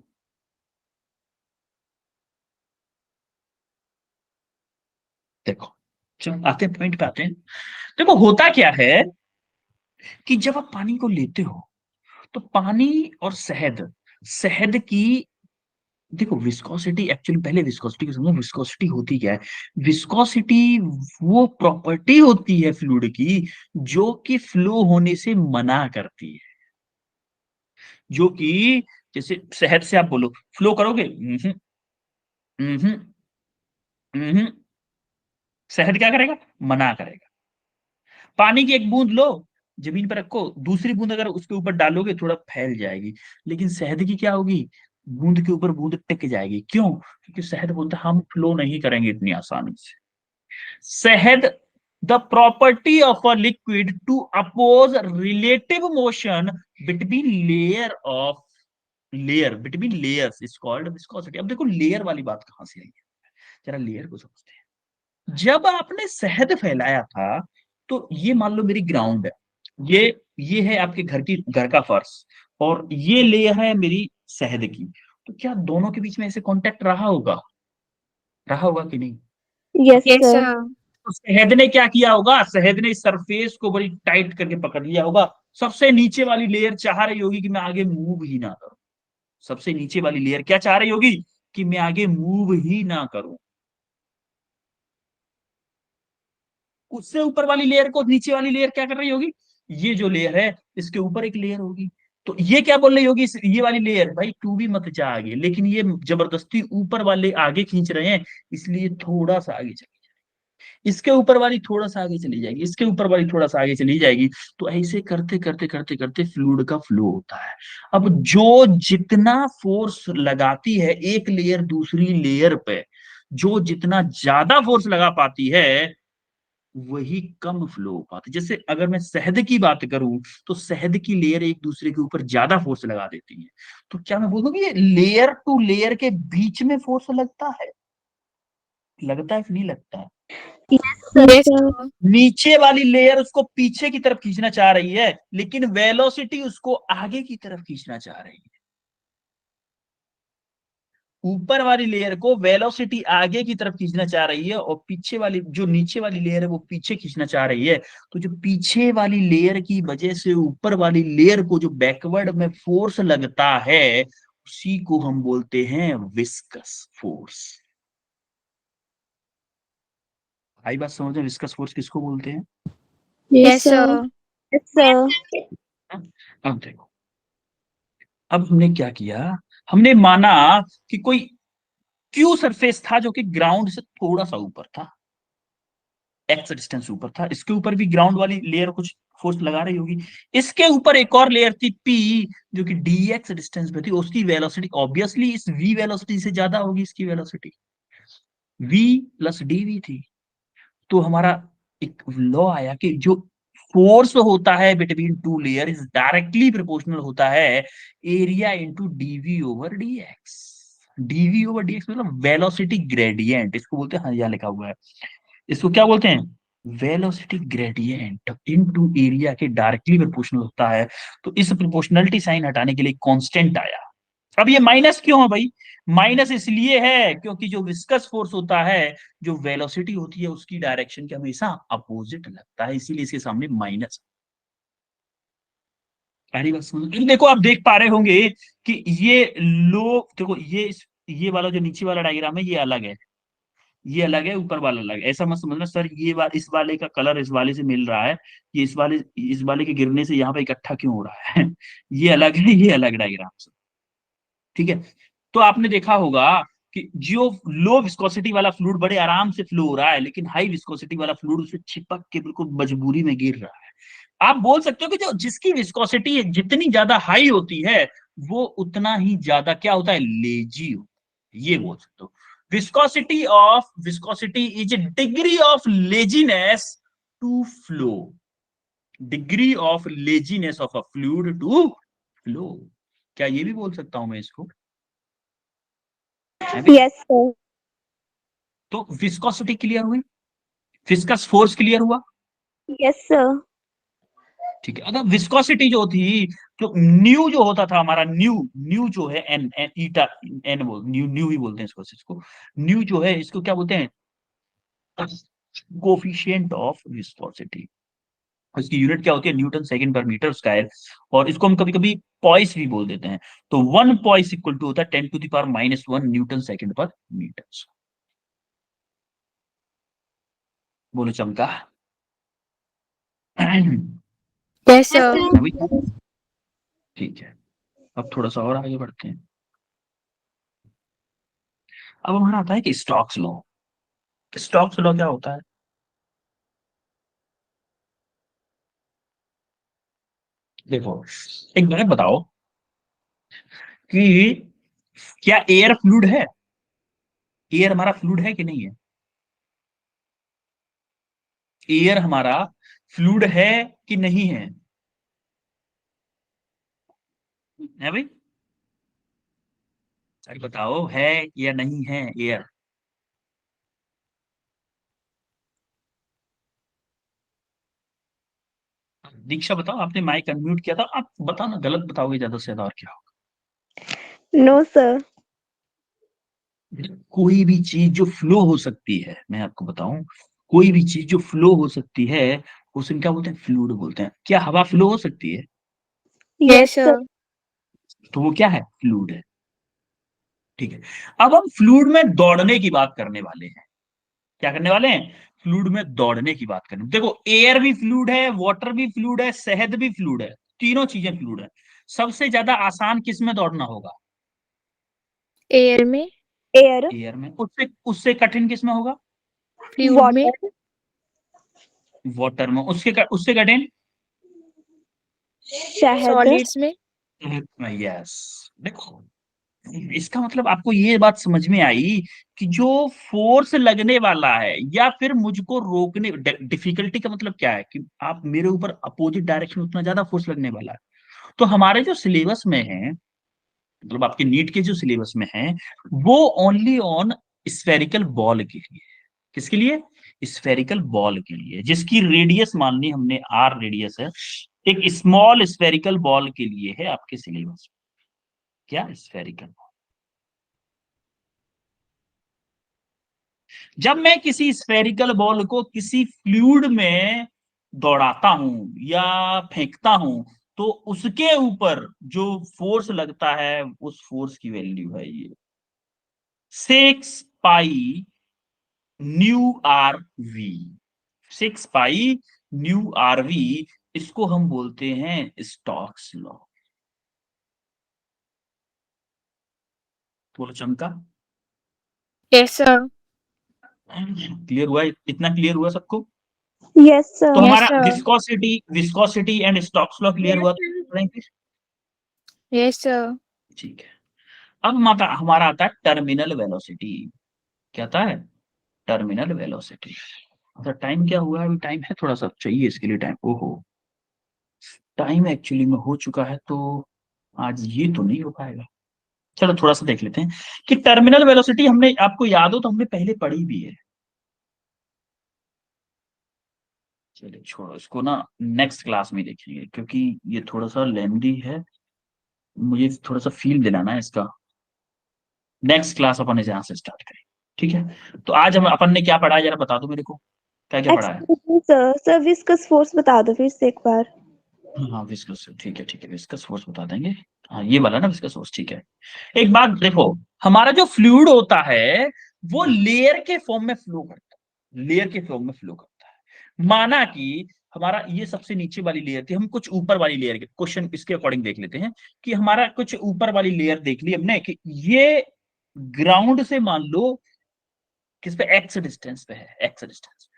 देखो, चलो आते हैं पॉइंट पे आते हैं। देखो होता क्या है कि जब आप पानी को लेते हो तो पानी और शहद, शहद की, देखो विस्कोसिटी, एक्चुअली पहले विस्कोसिटी को समझो। विस्कोसिटी होती क्या है? विस्कोसिटी वो प्रॉपर्टी होती है फ्लूइड की जो कि फ्लो होने से मना करती है। जो कि जैसे शहद से आप बोलो फ्लो करोगे, हम्म, शहद क्या करेगा? मना करेगा। पानी की एक बूंद लो, जमीन पर रखो, दूसरी बूंद अगर उसके ऊपर डालोगे थोड़ा फैल जाएगी, लेकिन शहद की क्या होगी? बूंद के ऊपर बूंद टिक जाएगी। क्यों? क्योंकि शहद बोलता है हम फ्लो नहीं करेंगे इतनी आसानी से। शहद, the property of a liquid to oppose relative motion between layer of layer between layers is called viscosity. अब देखो लेयर वाली बात कहां से आई है, जरा लेयर को समझते हैं। जब आपने शहद फैलाया था तो ये मान लो मेरी ग्राउंड है, ये है आपके घर का फर्श, और ये लेयर है मेरी शहद की। तो क्या दोनों के बीच में ऐसे कांटेक्ट रहा होगा कि नहीं? Yes, Yes, sir. sir. तो शहद ने क्या किया होगा? शहद ने इस सरफेस को बड़ी टाइट करके पकड़ लिया होगा। सबसे नीचे वाली लेयर चाह रही होगी कि मैं आगे मूव ही ना करूं। सबसे नीचे वाली लेयर क्या चाह रही होगी? कि मैं आगे मूव ही ना करूं। उससे ऊपर वाली लेयर को नीचे वाली लेयर क्या कर रही होगी? ये जो लेयर है इसके ऊपर एक लेयर होगी, तो ये क्या बोल रही होगी? ये वाली लेयर भाई तू भी मत जा आगे, लेकिन ये जबरदस्ती ऊपर वाले आगे खींच रहे हैं, इसलिए थोड़ा सा आगे चली जाएगी, इसके ऊपर वाली थोड़ा सा आगे चली जाएगी, इसके ऊपर वाली थोड़ा सा आगे चली जाएगी। तो ऐसे करते करते करते करते फ्लूइड का फ्लो होता है। अब जो जितना फोर्स लगाती है एक लेयर दूसरी लेयर पे, जो जितना ज्यादा फोर्स लगा पाती है वही कम फ्लो हो पाता है। जैसे अगर मैं शहद की बात करूं तो शहद की लेयर एक दूसरे के ऊपर ज्यादा फोर्स लगा देती है, तो क्या मैं बोलूं कि ये लेयर टू लेयर के बीच में फोर्स लगता है कि नहीं लगता है? Yes, sir. sir. नीचे वाली लेयर उसको पीछे की तरफ खींचना चाह रही है, लेकिन वेलोसिटी उसको आगे की तरफ खींचना चाह रही है। ऊपर वाली लेयर को वेलोसिटी आगे की तरफ खींचना चाह रही है, और पीछे वाली जो नीचे वाली लेयर है वो पीछे खींचना चाह रही है। तो जो पीछे वाली लेयर की वजह से ऊपर वाली लेयर को जो बैकवर्ड में फोर्स लगता है उसी को हम बोलते हैं विस्कस फोर्स। आई बात समझ में? विस्कस फोर्स किसको बोलते हैं? Yes, sir. Yes, sir. अब देखो, अब हमने क्या किया, हमने माना कि कोई क्यू सरफेस था जो कि ग्राउंड से थोड़ा सा ऊपर था, एक्स डिस्टेंस ऊपर था, इसके ऊपर भी ग्राउंड वाली लेयर कुछ फोर्स लगा रही होगी, इसके ऊपर एक और लेयर थी पी जो कि dx डिस्टेंस पे थी, उसकी वेलोसिटी ऑब्वियसली इस v वेलोसिटी से ज्यादा होगी, इसकी वेलोसिटी v प्लस dv थी। तो हमारा एक लॉ आया कि जो फोर्स होता है between two layer is directly proportional होता है area into d v over d x. D v over d x मतलब वेलोसिटी ग्रेडियंट, इसको बोलते हैं, हाँ यहाँ लिखा हुआ है, इसको क्या बोलते हैं? वेलोसिटी ग्रेडियंट इनटू एरिया के डायरेक्टली प्रोपोर्शनल होता है। तो इस प्रोपोर्शनलिटी साइन हटाने के लिए कांस्टेंट आया। अब ये माइनस क्यों है भाई? माइनस इसलिए है क्योंकि जो विस्कस फोर्स होता है, जो वेलोसिटी होती है उसकी डायरेक्शन के हमेशा अपोजिट लगता है, इसीलिए इसके सामने माइनस। पहली बात समझ, देखो आप देख पा रहे होंगे कि ये लो, देखो ये वाला जो नीचे वाला डायग्राम है ये अलग है, ये अलग है, ऊपर वाला अलग है। ऐसा मत समझना सर ये इस वाले का कलर इस वाले से मिल रहा है, ये इस वाले के गिरने से यहाँ पे इकट्ठा क्यों हो रहा है ये अलग है, ये अलग डायग्राम से, ठीक है। तो आपने देखा होगा कि जो लो विस्कोसिटी वाला फ्लूइड बड़े आराम से फ्लो हो रहा है, लेकिन हाई विस्कोसिटी वाला फ्लूइड उससे चिपक के बिल्कुल मजबूरी में गिर रहा है। आप बोल सकते हो कि जो जिसकी विस्कोसिटी जितनी ज्यादा हाई होती है वो उतना ही ज्यादा क्या होता है, लेजी होता है, ये बोल सकते हो। Viscosity is degree of laziness to flow, degree of laziness of a fluid to flow. क्या ये भी बोल सकता हूं मैं इसको? Yes, sir. तो विस्कोसिटी क्लियर हुई, विस्कस फोर्स क्लियर हुआ, Yes, sir. ठीक है। अगर विस्कोसिटी जो थी, जो न्यू जो होता था हमारा, न्यू जो है एन एन ईटा एन बोल न्यू ही बोलते हैं इसको न्यू जो है इसको क्या बोलते हैं, कोफिशिएंट ऑफ विस्कोसिटी। इसकी यूनिट क्या होती है, न्यूटन सेकंड पर मीटर स्क्वायर, और इसको हम कभी कभी पॉइस भी बोल देते हैं। तो 1 पॉइस इक्वल टू होता है 10⁻⁻1 न्यूटन सेकंड पर मीटर। बोलो चमका Yes, sir. ठीक है। अब थोड़ा सा और आगे बढ़ते हैं। अब हमारा आता है कि स्टोक्स लॉ। स्टोक्स लॉ क्या होता है? देखो एक बात बताओ कि क्या एयर फ्लूइड है? एयर हमारा फ्लूइड है कि नहीं है? एयर हमारा फ्लूइड है कि नहीं है? है भाई, अरे बताओ है या नहीं है एयर? दीक्षा बताओ, आपने माइक अनम्यूट किया था, आप बताओ ना, गलत बताओगे ज्यादा से ज्यादा और क्या होगा? No, sir. कोई भी चीज जो फ्लो हो सकती है, मैं आपको बताऊं, कोई भी चीज जो फ्लो हो सकती है उसे क्या बोलते हैं, फ्लूइड बोलते हैं। क्या हवा फ्लो हो सकती है? Yes, sir. तो वो क्या है, फ्लूइड है, ठीक है। अब हम फ्लूइड में दौड़ने की बात करने वाले हैं। क्या करने वाले हैं, फ्लूइड में दौड़ने की बात करें। देखो एयर भी फ्लूइड है, वाटर भी फ्लूइड है, शहद भी फ्लूइड है, तीनों चीजें फ्लूइड है। सबसे ज्यादा आसान किस में दौड़ना होगा? Air में, Air. एयर में। उससे उससे कठिन किस में होगा? fluid में, Water. वाटर में। उससे कठिन? शहद. solids में. यस। देखो इसका मतलब आपको ये बात समझ में आई कि जो फोर्स लगने वाला है या फिर मुझको रोकने, डिफिकल्टी का मतलब क्या है कि आप मेरे ऊपर अपोजिट डायरेक्शन, उतना ज्यादा फोर्स लगने वाला है। तो हमारे जो सिलेबस में है, मतलब आपके नीट के जो सिलेबस में है, वो ओनली ऑन स्फेरिकल बॉल के लिए। किसके लिए? स्फेरिकल बॉल के लिए, जिसकी रेडियस मान ली हमने आर रेडियस है, एक स्मॉल स्फेरिकल बॉल के लिए है आपके सिलेबस में। क्या स्फेरिकल? जब मैं किसी स्फेरिकल बॉल को किसी फ्लूइड में दौड़ाता हूं या फेंकता हूं, तो उसके ऊपर जो फोर्स लगता है उस फोर्स की वैल्यू है ये 6 pi nu r v. 6 pi nu r v, इसको हम बोलते हैं स्टोक्स लॉ। बोलो चमका। Yes, sir. क्लियर हुआ? इतना क्लियर हुआ सबको? Yes, sir. तो Yes, हमारा sir. Viscosity and Stokes law clear हुआ? Yes, sir. ठीक है। अब हमारा आता है टर्मिनल वेलोसिटी। क्या आता है? Terminal velocity. अच्छा टाइम क्या हुआ? अभी टाइम है, थोड़ा सा चाहिए इसके लिए टाइम। ओहो, टाइम एक्चुअली में हो चुका है, तो आज ये तो नहीं हो पाएगा। चलो थोड़ा सा देख लेते हैं कि टर्मिनल वेलोसिटी, हमने, आपको याद हो तो हमने पहले पढ़ी भी है। चलिए छोड़ो इसको ना, नेक्स्ट क्लास में देखेंगे, क्योंकि ये थोड़ा सा लेंदी है, मुझे थोड़ा सा फील दिलाना है इसका। नेक्स्ट क्लास अपन इसे यहाँ से स्टार्ट करें, ठीक है। तो आज हम अपन ने क्या पढ़ा है, जरा बता दो मेरे को, क्या क्या पढ़ा है? Excuse me, sir. Sir, viscous force बता दो फिर से एक बार. हाँ विस्कस, ठीक है ठीक है, विस्कस फोर्स बता देंगे। हाँ ये वाला ना विस्कस फोर्स, ठीक है। एक बात देखो, हमारा जो फ्लूइड होता है वो लेयर के फॉर्म में फ्लो करता है, लेयर के फॉर्म में फ्लो करता है। माना कि हमारा ये सबसे नीचे वाली लेयर थी, हम कुछ ऊपर वाली लेयर के क्वेश्चन इसके अकॉर्डिंग देख लेते हैं कि हमारा कुछ ऊपर वाली लेयर देख ली हमने कि ये ग्राउंड से मान लो किस पे, एक्स डिस्टेंस पे है, एक्स डिस्टेंस।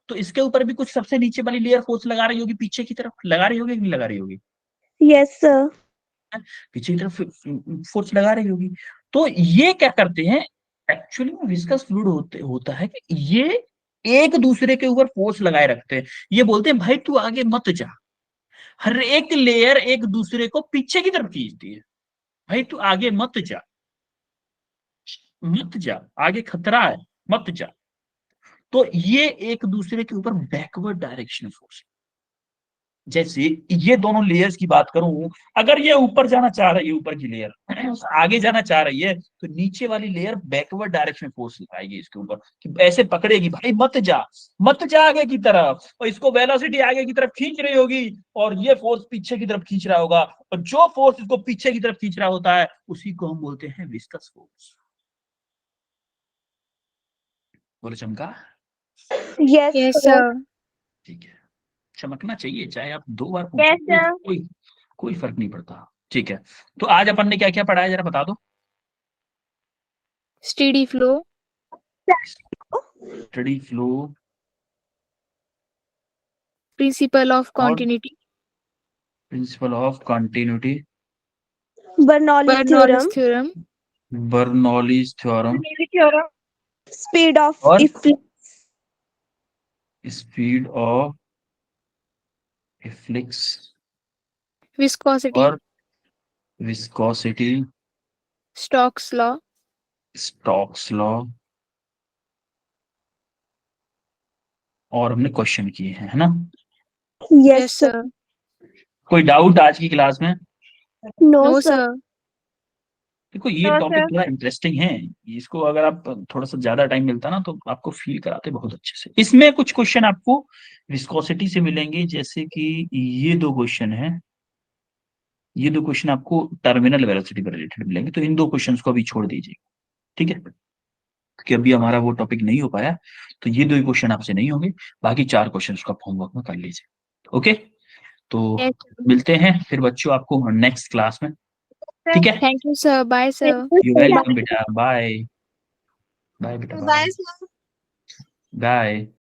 तो इसके ऊपर भी कुछ सबसे नीचे वाली लेयर फोर्स लगा रही होगी, पीछे की तरफ लगा रही होगी कि नहीं लगा रही होगी? Yes, sir. पीछे की तरफ फोर्स लगा रही होगी। तो ये क्या करते हैं, एक्चुअली में विस्कस फ्लूइड होता है कि ये एक दूसरे के ऊपर फोर्स लगाए रखते हैं। ये बोलते हैं भाई तू आगे मत जा, हर एक लेयर एक दूसरे को पीछे की तरफ खींचती है, भाई तू आगे मत जा, मत जा, आगे खतरा है, मत जा। तो ये एक दूसरे के ऊपर बैकवर्ड डायरेक्शन फोर्स। जैसे ये दोनों लेयर्स की बात करूं, अगर ये ऊपर जाना चाह रही है, ऊपर की लेयर आगे जाना चाह रही है, तो नीचे वाली लेयर बैकवर्ड डायरेक्शन फोर्स लगाएगी इसके ऊपर कि ऐसे पकड़ेगी, भाई मत जा, मत जा आगे की तरफ, और इसको वेलोसिटी आगे की तरफ खींच रही होगी और ये फोर्स पीछे की तरफ खींच रहा होगा, और जो फोर्स इसको पीछे की तरफ खींच रहा होता है उसी को हम बोलते हैं विस्कस फोर्स। बोलो चमका? Yes, Yes, sir. sir. ठीक है, चमकना चाहिए, चाहे आप 2 बार Yes, पूछो, sir. कोई फर्क नहीं पड़ता। ठीक है, तो आज अपन ने क्या क्या पढ़ा है जरा बता दो। Steady flow, steady flow principle of और continuity, principal of continuity, Bernoulli's theorem, Bernoulli's theorem, Bernoulli's theorem, theorem. speed of और efflux, स्पीड ऑफ इफ्लिक्स, viscosity, और viscosity, Stokes law, Stokes law, और हमने क्वेश्चन किए हैं, है ना? yes, yes, sir. sir. कोई डाउट आज की क्लास में? No, No, sir. sir. देखो ये No, टॉपिक sir. थोड़ा इंटरेस्टिंग है, इसको अगर आप थोड़ा सा ज्यादा टाइम मिलता ना तो आपको फील कराते बहुत अच्छे से। इसमें कुछ क्वेश्चन आपको विस्कोसिटी से मिलेंगे, जैसे कि ये 2 क्वेश्चन है, ये 2 क्वेश्चन आपको टर्मिनल वेलोसिटी पर रिलेटेड मिलेंगे, तो इन 2 क्वेश्चंस को अभी छोड़ दीजिए, ठीक है, क्योंकि अभी हमारा वो टॉपिक नहीं हो पाया, तो ये 2 क्वेश्चन आपसे नहीं होंगे, बाकी 4 क्वेश्चन को आप होमवर्क में कर लीजिए। ओके, तो Yes, sir. मिलते हैं फिर बच्चों आपको नेक्स्ट क्लास में, ठीक है? Thank you, sir. Bye, sir. You welcome बेटा, बाय बाय बेटा, Bye, बाय sir. बाय।